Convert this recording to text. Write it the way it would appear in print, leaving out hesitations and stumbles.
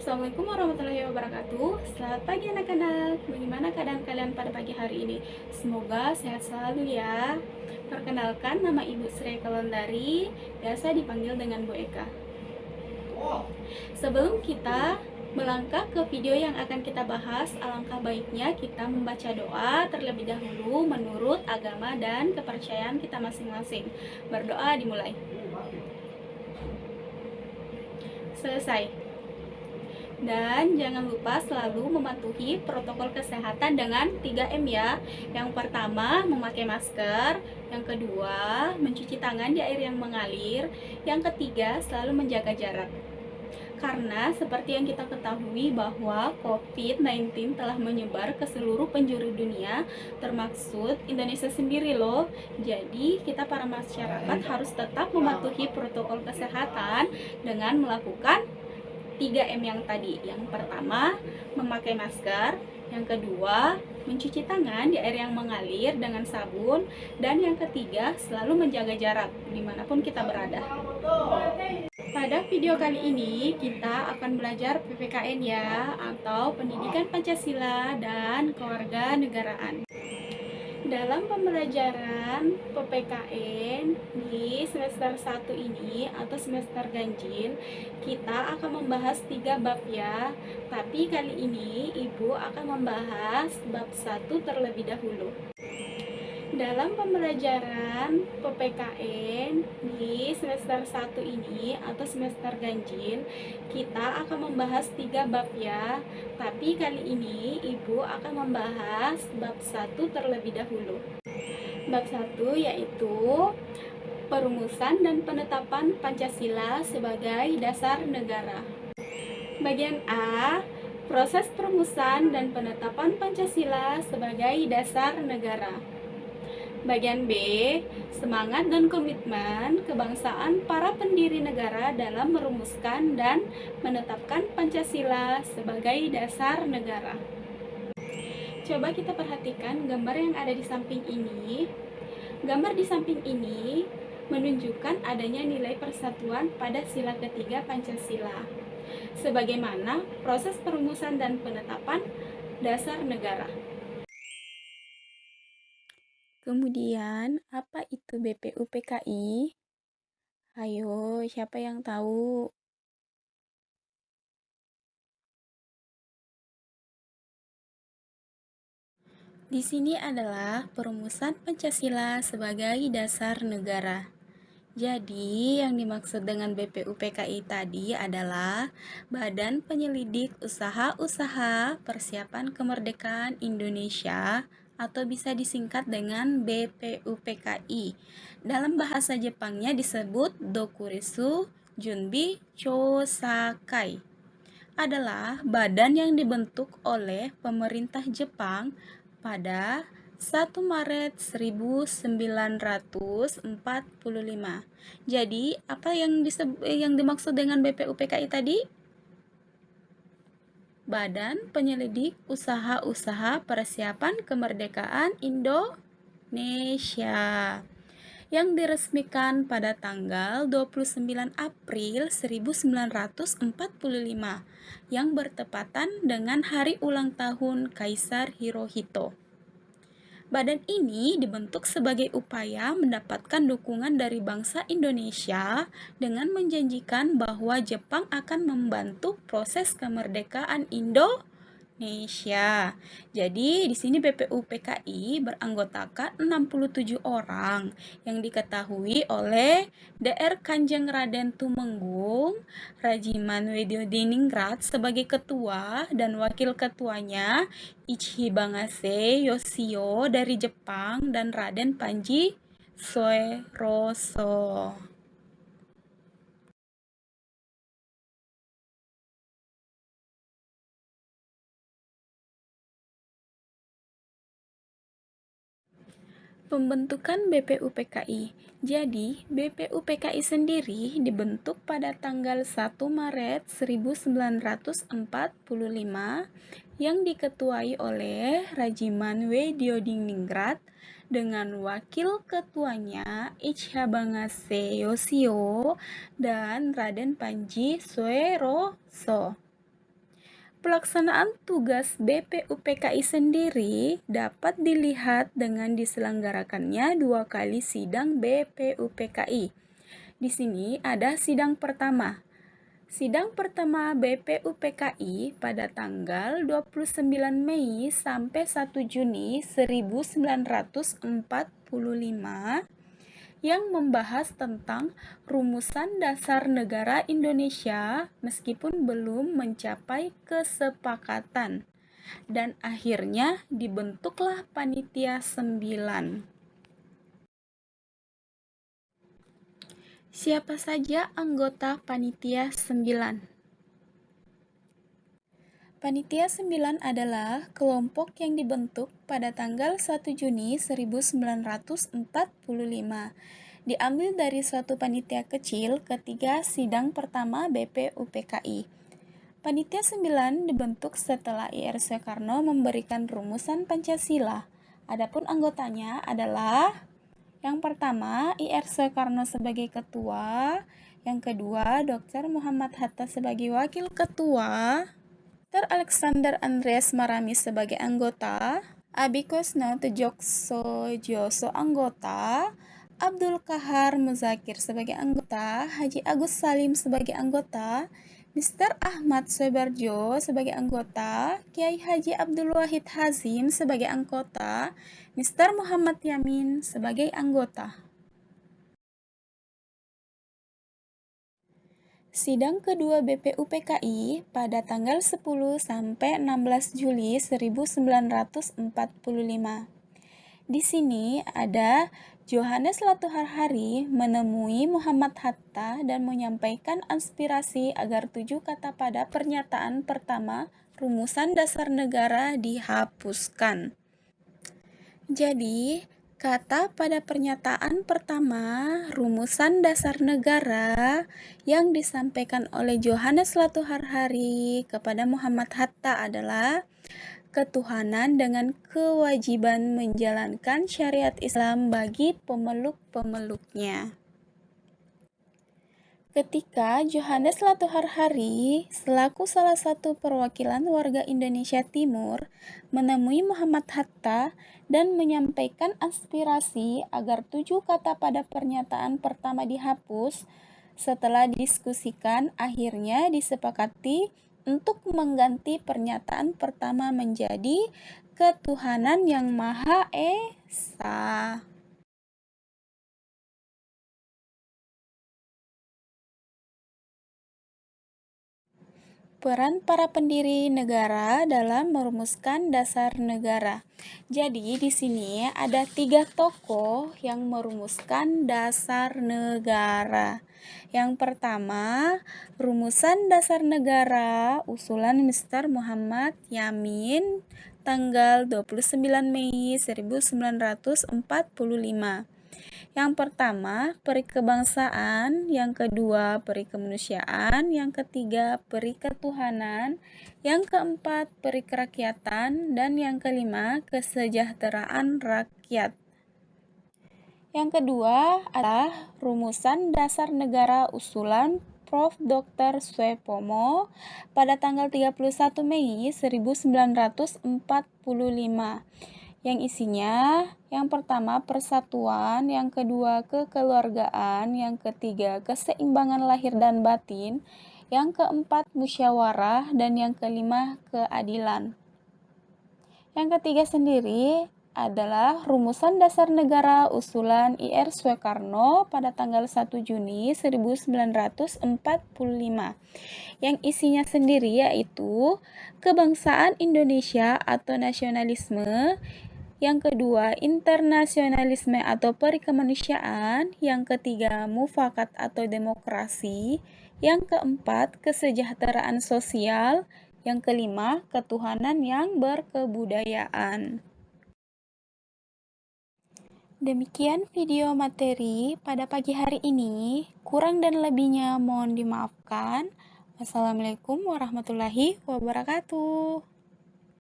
Assalamualaikum warahmatullahi wabarakatuh. Selamat pagi anak-anak. Bagaimana keadaan kalian pada pagi hari ini? Semoga sehat selalu ya. Perkenalkan, nama Ibu Sri Kalondari, biasa dipanggil dengan Bu Eka. Sebelum kita melangkah ke video yang akan kita bahas, alangkah baiknya kita membaca doa terlebih dahulu menurut agama dan kepercayaan kita masing-masing. Berdoa dimulai. Selesai. Dan jangan lupa selalu mematuhi protokol kesehatan dengan 3M ya. Yang pertama, memakai masker. Yang kedua, mencuci tangan di air yang mengalir. Yang ketiga, selalu menjaga jarak. Karena seperti yang kita ketahui bahwa COVID-19 telah menyebar ke seluruh penjuru dunia, termasuk Indonesia sendiri loh. Jadi kita para masyarakat harus tetap mematuhi protokol kesehatan dengan melakukan 3M yang tadi. Yang pertama, memakai masker. Yang kedua, mencuci tangan di air yang mengalir dengan sabun. Dan yang ketiga, selalu menjaga jarak dimanapun kita berada. Pada video kali ini, kita akan belajar PPKN ya, atau Pendidikan Pancasila dan Kewarganegaraan. Dalam pembelajaran PPKN di semester 1 ini atau semester ganjil, kita akan membahas 3 bab ya. Tapi kali ini Ibu akan membahas bab 1 terlebih dahulu. Dalam pembelajaran PPKN di semester 1 ini atau semester ganjil, kita akan membahas 3 bab ya. Tapi kali ini Ibu akan membahas bab 1 terlebih dahulu. Bab 1 yaitu perumusan dan penetapan Pancasila sebagai dasar negara. Bagian A, proses perumusan dan penetapan Pancasila sebagai dasar negara. Bagian B, semangat dan komitmen kebangsaan para pendiri negara dalam merumuskan dan menetapkan Pancasila sebagai dasar negara. Coba kita perhatikan gambar yang ada di samping ini. Gambar di samping ini menunjukkan adanya nilai persatuan pada sila ketiga Pancasila, sebagaimana proses perumusan dan penetapan dasar negara. Kemudian, apa itu BPUPKI? Ayo, siapa yang tahu? Di sini adalah perumusan Pancasila sebagai dasar negara. Jadi, yang dimaksud dengan BPUPKI tadi adalah Badan Penyelidik Usaha-Usaha Persiapan Kemerdekaan Indonesia atau bisa disingkat dengan BPUPKI. Dalam bahasa Jepangnya disebut Dokuritsu Junbi Chosakai. Adalah badan yang dibentuk oleh pemerintah Jepang pada 1 Maret 1945. Jadi, apa yang dimaksud dengan BPUPKI tadi? Badan Penyelidik Usaha-Usaha Persiapan Kemerdekaan Indonesia, yang diresmikan pada tanggal 29 April 1945 yang bertepatan dengan hari ulang tahun Kaisar Hirohito. Badan ini dibentuk sebagai upaya mendapatkan dukungan dari bangsa Indonesia dengan menjanjikan bahwa Jepang akan membantu proses kemerdekaan Indonesia. Jadi di sini BPUPKI beranggotakan 67 orang yang diketahui oleh Dr. Kanjeng Raden Tumenggung, Rajiman Diningrat sebagai ketua dan wakil ketuanya Ichibangase Yoshio dari Jepang dan Raden Panji Soeroso. Pembentukan BPUPKI. Jadi, BPUPKI sendiri dibentuk pada tanggal 1 Maret 1945 yang diketuai oleh Rajiman Diningrat dengan wakil ketuanya Ichibangase Yoshio dan Raden Panji Soeroso. Pelaksanaan tugas BPUPKI sendiri dapat dilihat dengan diselenggarakannya 2 kali sidang BPUPKI. Di sini ada sidang pertama. Sidang pertama BPUPKI pada tanggal 29 Mei sampai 1 Juni 1945 yang membahas tentang rumusan dasar negara Indonesia meskipun belum mencapai kesepakatan. Dan akhirnya dibentuklah Panitia 9. Siapa saja anggota Panitia 9? Panitia 9 adalah kelompok yang dibentuk pada tanggal 1 Juni 1945. Diambil dari suatu panitia kecil ketiga sidang pertama BPUPKI. Panitia 9 dibentuk setelah IR Soekarno memberikan rumusan Pancasila. Adapun anggotanya adalah yang pertama IR Soekarno sebagai ketua, yang kedua Dr. Muhammad Hatta sebagai wakil ketua, Dr. Alexander Andreas Maramis sebagai anggota, Abi Kusno Tejoksojoso anggota, Abdul Kahar Muzakir sebagai anggota, Haji Agus Salim sebagai anggota, Mr. Ahmad Soebarjo sebagai anggota, Kiai Haji Abdul Wahid Hazim sebagai anggota, Mr. Muhammad Yamin sebagai anggota. Sidang kedua BPUPKI pada tanggal 10 sampai 16 Juli 1945. Di sini ada Johannes Latuharhari menemui Muhammad Hatta dan menyampaikan aspirasi agar 7 kata pada pernyataan pertama rumusan dasar negara dihapuskan. Jadi, kata pada pernyataan pertama rumusan dasar negara yang disampaikan oleh Johannes Latuharhari kepada Muhammad Hatta adalah ketuhanan dengan kewajiban menjalankan syariat Islam bagi pemeluk-pemeluknya. Ketika Johannes Latuharhari selaku salah satu perwakilan warga Indonesia Timur menemui Muhammad Hatta dan menyampaikan aspirasi agar 7 kata pada pernyataan pertama dihapus, setelah didiskusikan akhirnya disepakati untuk mengganti pernyataan pertama menjadi ketuhanan yang Maha Esa. Peran para pendiri negara dalam merumuskan dasar negara. Jadi di sini ada 3 tokoh yang merumuskan dasar negara. Yang pertama, rumusan dasar negara usulan Mr. Muhammad Yamin tanggal 29 Mei 1945. Yang pertama, peri kebangsaan, yang kedua, peri kemanusiaan, yang ketiga, peri ketuhanan, yang keempat, peri kerakyatan, dan yang kelima, kesejahteraan rakyat. Yang kedua adalah rumusan dasar negara usulan Prof. Dr. Suepomo pada tanggal 31 Mei 1945. Yang isinya, yang pertama persatuan, yang kedua kekeluargaan, yang ketiga keseimbangan lahir dan batin, yang keempat musyawarah, dan yang kelima keadilan. Yang ketiga sendiri adalah rumusan dasar negara usulan IR Soekarno pada tanggal 1 Juni 1945. Yang isinya sendiri yaitu kebangsaan Indonesia atau nasionalisme, yang kedua internasionalisme atau perikemanusiaan, yang ketiga mufakat atau demokrasi, yang keempat kesejahteraan sosial, yang kelima ketuhanan yang berkebudayaan. Demikian video materi pada pagi hari ini, kurang dan lebihnya mohon dimaafkan. Wassalamualaikum warahmatullahi wabarakatuh.